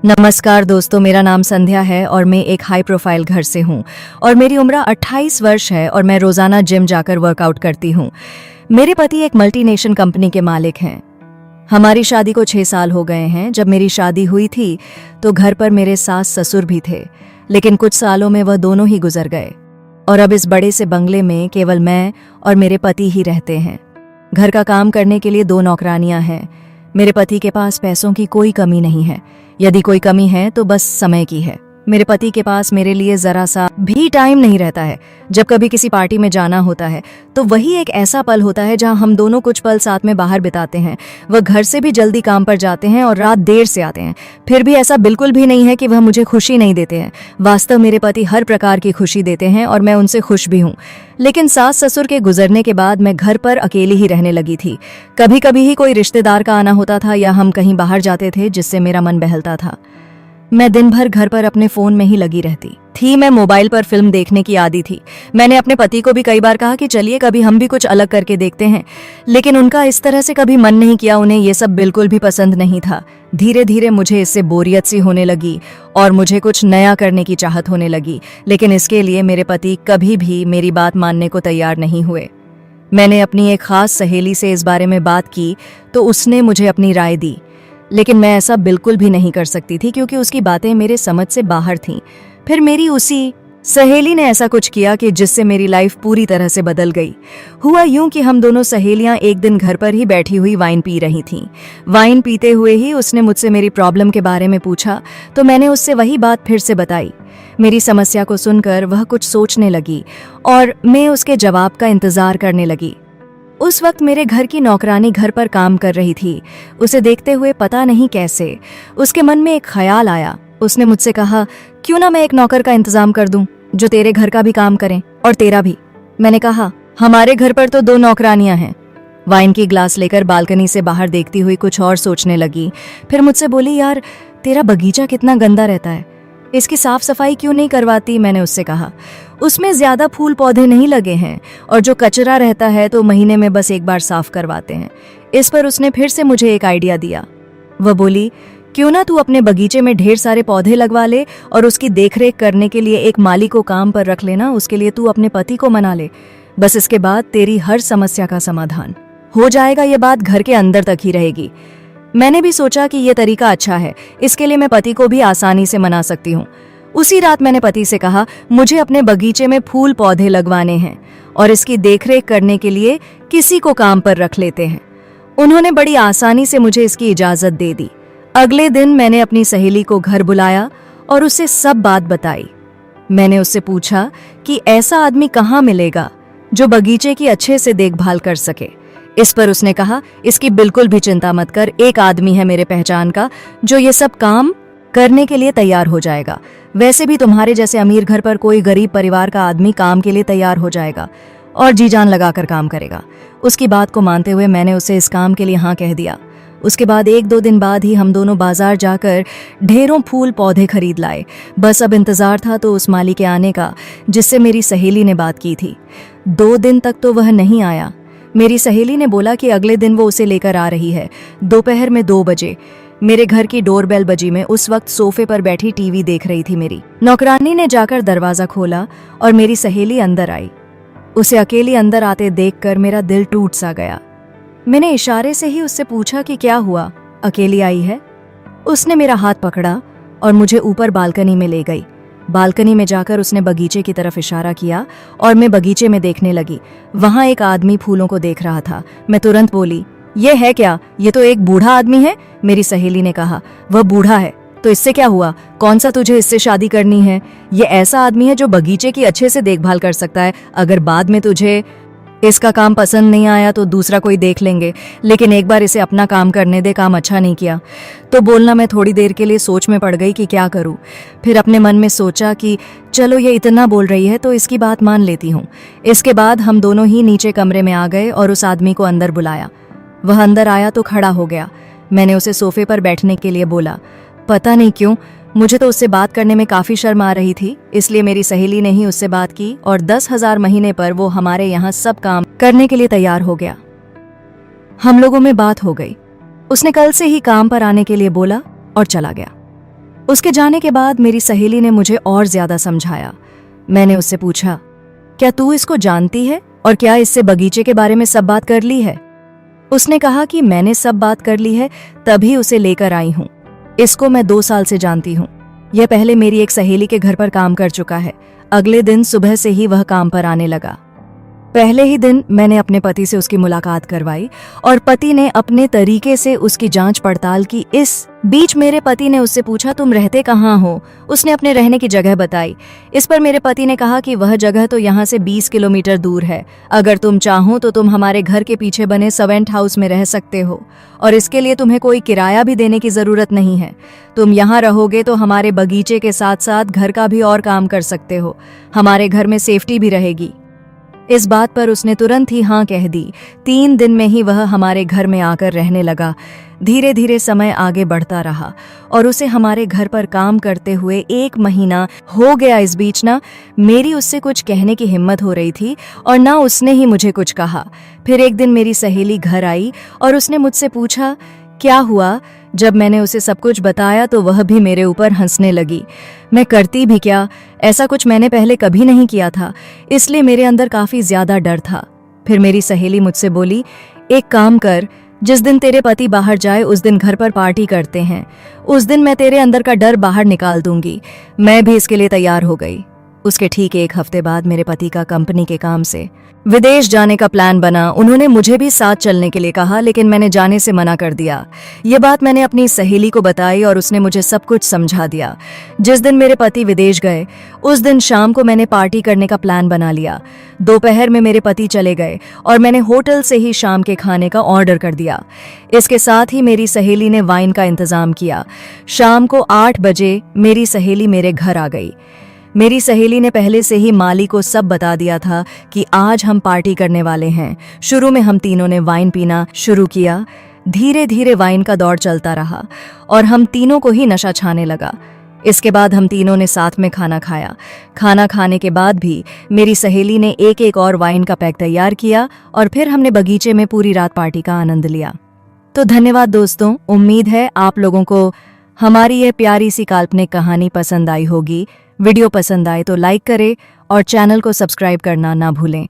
नमस्कार दोस्तों, मेरा नाम संध्या है और मैं एक हाई प्रोफाइल घर से हूँ और मेरी उम्र 28 वर्ष है और मैं रोज़ाना जिम जाकर वर्कआउट करती हूँ। मेरे पति एक मल्टीनेशनल कंपनी के मालिक हैं। हमारी शादी को 6 साल हो गए हैं। जब मेरी शादी हुई थी तो घर पर मेरे सास ससुर भी थे, लेकिन कुछ सालों में वह दोनों ही गुजर गए और अब इस बड़े से बंगले में केवल मैं और मेरे पति ही रहते हैं। घर का काम करने के लिए 2 नौकरानियां हैं। मेरे पति के पास पैसों की कोई कमी नहीं है, यदि कोई कमी है तो बस समय की है। मेरे पति के पास मेरे लिए जरा सा भी टाइम नहीं रहता है। जब कभी किसी पार्टी में जाना होता है तो वही एक ऐसा पल होता है जहां हम दोनों कुछ पल साथ में बाहर बिताते हैं। वह घर से भी जल्दी काम पर जाते हैं और रात देर से आते हैं, फिर भी ऐसा बिल्कुल भी नहीं है कि वह मुझे खुशी नहीं देते हैं। वास्तव मेरे पति हर प्रकार की खुशी देते हैं और मैं उनसे खुश भी हूँ। लेकिन सास ससुर के गुजरने के बाद मैं घर पर अकेली ही रहने लगी थी। कभी कभी ही कोई रिश्तेदार का आना होता था या हम कहीं बाहर जाते थे, जिससे मेरा मन बहलता था। मैं दिन भर घर पर अपने फोन में ही लगी रहती थी। मैं मोबाइल पर फिल्म देखने की आदी थी। मैंने अपने पति को भी कई बार कहा कि चलिए कभी हम भी कुछ अलग करके देखते हैं, लेकिन उनका इस तरह से कभी मन नहीं किया। उन्हें ये सब बिल्कुल भी पसंद नहीं था। धीरे धीरे मुझे इससे बोरियत सी होने लगी और मुझे कुछ नया करने की चाहत होने लगी, लेकिन इसके लिए मेरे पति कभी भी मेरी बात मानने को तैयार नहीं हुए। मैंने अपनी एक खास सहेली से इस बारे में बात की तो उसने मुझे अपनी राय दी, लेकिन मैं ऐसा बिल्कुल भी नहीं कर सकती थी क्योंकि उसकी बातें मेरे समझ से बाहर थीं। फिर मेरी उसी सहेली ने ऐसा कुछ किया कि जिससे मेरी लाइफ पूरी तरह से बदल गई। हुआ यूं कि हम दोनों सहेलियां एक दिन घर पर ही बैठी हुई वाइन पी रही थीं। वाइन पीते हुए ही उसने मुझसे मेरी प्रॉब्लम के बारे में पूछा तो मैंने उससे वही बात फिर से बताई। मेरी समस्या को सुनकर वह कुछ सोचने लगी और मैं उसके जवाब का इंतजार करने लगी। उस वक्त मेरे घर की नौकरानी घर पर काम कर रही थी। उसे देखते हुए पता नहीं कैसे उसके मन में एक ख्याल आया। उसने मुझसे कहा, क्यों ना मैं एक नौकर का इंतजाम कर दूं जो तेरे घर का भी काम करें और तेरा भी। मैंने कहा, हमारे घर पर तो 2 नौकरानियां हैं। वाइन की ग्लास लेकर बालकनी से बाहर देखती हुई कुछ और सोचने लगी। फिर मुझसे बोली, यार तेरा बगीचा कितना गंदा रहता है, इसकी साफ सफाई क्यों नहीं करवाती। मैंने उससे कहा, उसमें ज्यादा फूल पौधे नहीं लगे हैं और जो कचरा रहता है तो महीने में बस एक बार साफ करवाते हैं। इस पर उसने फिर से मुझे एक आइडिया दिया। वह बोली, क्यों ना तू अपने बगीचे में ढेर सारे पौधे लगवा ले और उसकी देखरेख करने के लिए एक माली को काम पर रख लेना। उसके लिए तू अपने पति को मना ले, बस इसके बाद तेरी हर समस्या का समाधान हो जाएगा। ये बात घर के अंदर तक ही रहेगी। मैंने भी सोचा कि यह तरीका अच्छा है, इसके लिए मैं पति को भी आसानी से मना सकती हूँ। उसी रात मैंने पति से कहा, मुझे अपने बगीचे में फूल पौधे लगवाने हैं और इसकी देखरेख करने के लिए किसी को काम पर रख लेते हैं। उन्होंने बड़ी आसानी से मुझे इसकी इजाजत दे दी। अगले दिन मैंने अपनी सहेली को घर बुलाया और उसे सब बात बताई। मैंने उससे पूछा कि ऐसा आदमी कहाँ मिलेगा जो बगीचे की अच्छे से देखभाल कर सके। इस पर उसने कहा, इसकी बिल्कुल भी चिंता मत कर, एक आदमी है मेरे पहचान का जो ये सब काम करने के लिए तैयार हो जाएगा। वैसे भी तुम्हारे जैसे अमीर घर पर कोई गरीब परिवार का आदमी काम के लिए तैयार हो जाएगा और जी जान लगाकर काम करेगा। उसकी बात को मानते हुए मैंने उसे इस काम के लिए हाँ कह दिया। उसके बाद 1-2 दिन बाद ही हम दोनों बाजार जाकर ढेरों फूल पौधे खरीद लाए। बस अब इंतजार था तो उस माली के आने का जिससे मेरी सहेली ने बात की थी। 2 दिन तक तो वह नहीं आया। मेरी सहेली ने बोला कि अगले दिन वो उसे लेकर आ रही है। दोपहर में 2 बजे मेरे घर की डोरबेल बजी। मैं उस वक्त सोफे पर बैठी टीवी देख रही थी। मेरी नौकरानी ने जाकर दरवाजा खोला और मेरी सहेली अंदर आई। उसे अकेली अंदर आते देखकर मेरा दिल टूट सा गया। मैंने इशारे से ही उससे पूछा कि क्या हुआ, अकेली आई है। उसने मेरा हाथ पकड़ा और मुझे ऊपर बालकनी में ले गई। बालकनी में जाकर उसने बगीचे की तरफ इशारा किया और मैं बगीचे में देखने लगी। वहां एक आदमी फूलों को देख रहा था। मैं तुरंत बोली, ये है क्या? ये तो एक बूढ़ा आदमी है। मेरी सहेली ने कहा, वह बूढ़ा है तो इससे क्या हुआ? कौन सा तुझे इससे शादी करनी है? ये ऐसा आदमी है जो बगीचे की अच्छे से देखभाल कर सकता है। अगर बाद में तुझे इसका काम पसंद नहीं आया तो दूसरा कोई देख लेंगे, लेकिन एक बार इसे अपना काम करने दे। काम अच्छा नहीं किया तो बोलना। मैं थोड़ी देर के लिए सोच में पड़ गई कि क्या करूं। फिर अपने मन में सोचा कि चलो ये इतना बोल रही है तो इसकी बात मान लेती हूं। इसके बाद हम दोनों ही नीचे कमरे में आ गए और उस आदमी को अंदर बुलाया। वह अंदर आया तो खड़ा हो गया। मैंने उसे सोफे पर बैठने के लिए बोला। पता नहीं क्यों मुझे तो उससे बात करने में काफी शर्म आ रही थी, इसलिए मेरी सहेली ने ही उससे बात की और 10,000 महीने पर वो हमारे यहाँ सब काम करने के लिए तैयार हो गया। हम लोगों में बात हो गई। उसने कल से ही काम पर आने के लिए बोला और चला गया। उसके जाने के बाद मेरी सहेली ने मुझे और ज्यादा समझाया। मैंने उससे पूछा, क्या तू इसको जानती है और क्या इससे बगीचे के बारे में सब बात कर ली है? उसने कहा कि मैंने सब बात कर ली है, तभी उसे लेकर आई हूँ। इसको मैं 2 साल से जानती हूँ। यह पहले मेरी एक सहेली के घर पर काम कर चुका है। अगले दिन सुबह से ही वह काम पर आने लगा। पहले ही दिन मैंने अपने पति से उसकी मुलाकात करवाई और पति ने अपने तरीके से उसकी जांच पड़ताल की। इस बीच मेरे पति ने उससे पूछा, तुम रहते कहाँ हो? उसने अपने रहने की जगह बताई। इस पर मेरे पति ने कहा कि वह जगह तो यहाँ से 20 किलोमीटर दूर है। अगर तुम चाहो तो तुम हमारे घर के पीछे बने सर्वेंट हाउस में रह सकते हो और इसके लिए तुम्हें कोई किराया भी देने की जरूरत नहीं है। तुम यहाँ रहोगे तो हमारे बगीचे के साथ साथ घर का भी और काम कर सकते हो। हमारे घर में सेफ्टी भी रहेगी। इस बात पर उसने तुरंत ही हाँ कह दी। 3 दिन में ही वह हमारे घर में आकर रहने लगा। धीरे धीरे समय आगे बढ़ता रहा और उसे हमारे घर पर काम करते हुए 1 महीना हो गया। इस बीच ना मेरी उससे कुछ कहने की हिम्मत हो रही थी और ना उसने ही मुझे कुछ कहा। फिर एक दिन मेरी सहेली घर आई और उसने मुझसे पूछा, क्या हुआ? जब मैंने उसे सब कुछ बताया तो वह भी मेरे ऊपर हंसने लगी। मैं करती भी क्या, ऐसा कुछ मैंने पहले कभी नहीं किया था, इसलिए मेरे अंदर काफी ज्यादा डर था। फिर मेरी सहेली मुझसे बोली, एक काम कर, जिस दिन तेरे पति बाहर जाए उस दिन घर पर पार्टी करते हैं। उस दिन मैं तेरे अंदर का डर बाहर निकाल दूंगी। मैं भी इसके लिए तैयार हो गई। उसके ठीक 1 हफ्ते बाद मेरे पति का कंपनी के काम से विदेश जाने का प्लान बना। उन्होंने मुझे भी साथ चलने के लिए कहा, लेकिन मैंने जाने से मना कर दिया। ये बात मैंने अपनी सहेली को बताई और उसने मुझे सब कुछ समझा दिया। जिस दिन मेरे पति विदेश गए उस दिन शाम को मैंने पार्टी करने का प्लान बना लिया। दोपहर में मेरे पति चले गए और मैंने होटल से ही शाम के खाने का ऑर्डर कर दिया। इसके साथ ही मेरी सहेली ने वाइन का इंतजाम किया। शाम को 8 बजे मेरी सहेली मेरे घर आ गई। मेरी सहेली ने पहले से ही माली को सब बता दिया था कि आज हम पार्टी करने वाले हैं। शुरू में हम तीनों ने वाइन पीना शुरू किया। धीरे धीरे वाइन का दौर चलता रहा और हम तीनों को ही नशा छाने लगा। इसके बाद हम तीनों ने साथ में खाना खाया। खाना खाने के बाद भी मेरी सहेली ने एक और वाइन का पैक तैयार किया और फिर हमने बगीचे में पूरी रात पार्टी का आनंद लिया। तो धन्यवाद दोस्तों, उम्मीद है आप लोगों को हमारी यह प्यारी सी काल्पनिक कहानी पसंद आई होगी। वीडियो पसंद आए तो लाइक करें और चैनल को सब्सक्राइब करना ना भूलें।